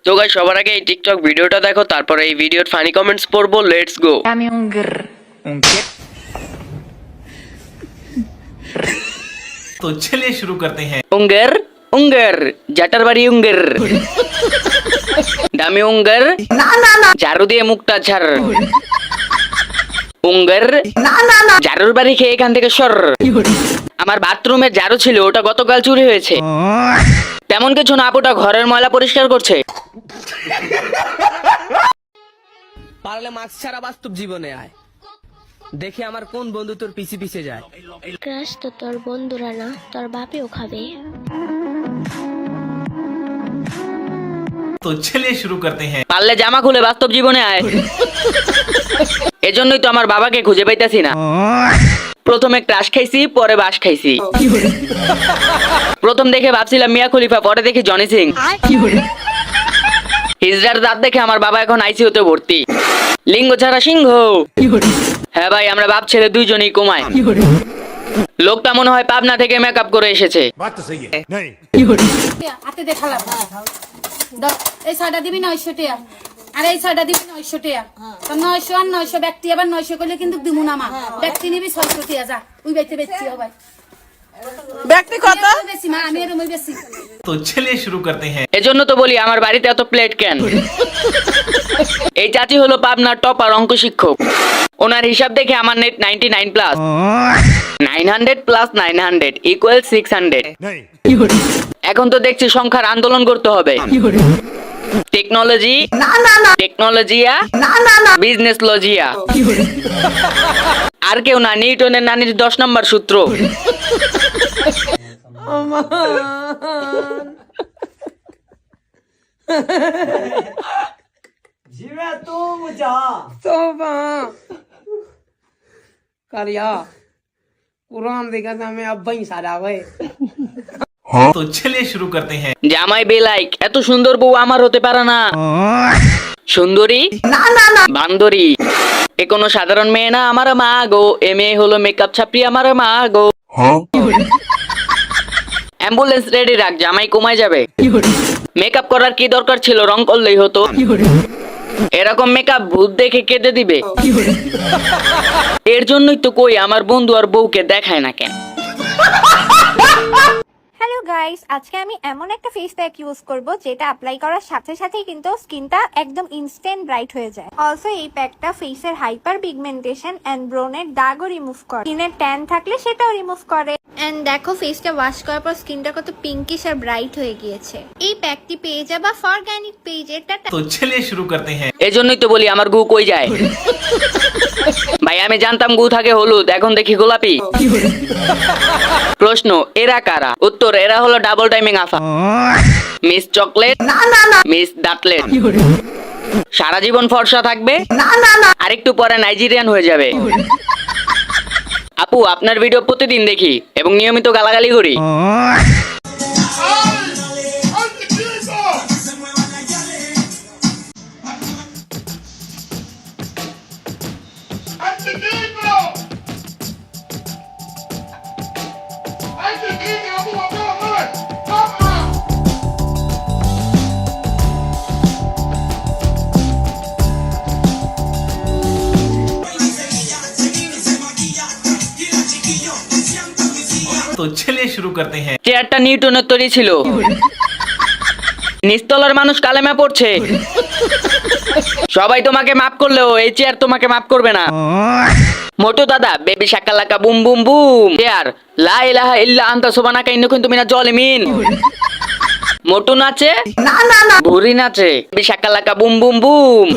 তো গাইস সবার আগে এই টিকটক ভিডিওটা দেখো, তারপরে এই ভিডিওর ফানি কমেন্টস পড়বো। Let's go. আমি উঙ্গর तो चलिए शुरू करते हैं। उंगर उंगर জাটার বাড়ি উঙ্গের দামি উঙ্গের ঝাড়ু দিয়ে মুখটা ঝাড় উঙ্গের ঝাড়ুর বাড়ি খেয়ে এখান থেকে সর। আমার বাথরুমের ঝাড়ু ছিল, ওটা গতকাল চুরি হয়েছে। তেমন কিছু না, আপুটা ঘরের ময়লা পরিষ্কার করছে। পারলে মাছ ছাড়া বাস্তব জীবনে আয়, দেখে আমার কোন বন্ধু তোর পিছে পিছে যায়। ক্রাশ তো তোর বন্ধুরা না, তোর বাপেও খাবে। तो चलिए शुरू करते हैं। পারলে জামা খুলে বাস্তব জীবনে আয়। এজন্যই তো আমার বাবাকে খুঁজে পাইতাছি না। প্রথমে ক্রাশ খাইছি, পরে বাস খাইছি। প্রথম দেখে ভাবছিলাম মিয়া খলিফা, পরে দেখি জনি সিং। হিজড়ার দাঁত দেখে আমার বাবা এখন আইসিইউতে ভর্তি। লিঙ্গ ছাড়া সিংহ। হ্যাঁ ভাই, আমরা বাপ ছেলে দুইজনই কমায়। লোকটা মনে হয় পাবনা থেকে মেকআপ করে এসেছে। হাতে দেখালাম এই ছয়টা দিবি 900 টাকা, আর এই ছয়টা দিবি 900 টাকা। তো 900 আর 900 ব্যক্তি আবার 900 করলে কিন্তু দিমু না মা। ব্যক্তি নিবি 600 টাকা, যা ওই বাইতে বেচছি ও ভাই। ব্যক্তি কত? বেশি মা, আমি এরকমই বেশি। तो चलिए शुरू करते हैं। এজন্য তো বলি আমার বাড়িতে এত প্লেট কেন। এই চাচি হলো পাবনার টপার অঙ্ক শিক্ষক। ওনার হিসাব দেখে আমার নেট 99 প্লাস। 900 plus 900 equal 600। এখন তো দেখছি সংখ্যার আন্দোলন করতে হবে। Technology টেকনোলজিয়া business লজিয়া। আর কেউ না, নিউটনের নানির 10 নম্বর সূত্র। कुरान देखा था मैं अब वही सारा हुए। तो चलिए शुरू करते हैं। জামাই বেলাইক, এত সুন্দর বউ আমার হতে পারে না। সুন্দরী বান্দরী, এ কোনো সাধারণ মেয়ে না আমার মা গো। এ মেয়ে হলো মেকআপ ছাপড়ি আমার মা গো। অ্যাম্বুলেন্স রেডি রাখ, জামাই কমায় যাবে। মেকআপ করার কি দরকার ছিল, রং করলেই হতো। এরকম মেকআপ ভূত দেখে কেঁদে দিবে। এর জন্যই তো কই আমার বন্ধু আর বউকে দেখায় না কেন। হ্যালো গাইস, আজকে আমি এমন একটা ফেস প্যাক ইউজ করব যেটা অ্যাপ্লাই করার সাথে সাথেই কিন্তু স্কিনটা একদম ইনস্ট্যান্ট ব্রাইট হয়ে যায়। অলসো এই প্যাকটা ফেসের হাইপার পিগমেন্টেশন এন্ড ব্রনের দাগও রিমুভ করে, স্কিনের ট্যান থাকলে সেটাও রিমুভ করে। এন্ড দেখো ফেসটা ওয়াশ করার পর স্কিনটা কত পিঙ্কিশ আর ব্রাইট হয়ে গিয়েছে। এই প্যাকটি পেয়ে যাবা ফরগানিক পেজে। तो चलिए शुरू करते हैं। এজন্যই তো বলি আমার গু কই যায়। ভাই আমি জানতাম গু থাকে হলুদ, এখন দেখি গোলাপি। প্রশ্ন, এরা কারা? উত্তর, এরা হলো ডাবল টাইমিং আফা। মিস চকলেট, মিস ডাটলেট। সারা জীবন ফর্সা থাকবে, আর একটু পরে নাইজেরিয়ান হয়ে যাবে। আপু আপনার ভিডিও প্রতিদিন দেখি এবং নিয়মিত গালাগালি করি। तो चलिए शुरू करते हैं। চেয়ারটা নিউটনের তৈরি ছিল। নিচতলার মানুষ কালেমা পড়ছে। সবাই তোমাকে মাফ করলেও এই চেয়ার তোমাকে মাফ করবে না। মোটু দাদা, baby Shakalaka boom boom boom. Chair, লা ইলাহা ইল্লা আনতা সুবহানাকা ইন্নী কুনতু মিনাজ জালিমিন। মোটু নাচে, ভুরি নাচে, baby Shakalaka boom boom boom.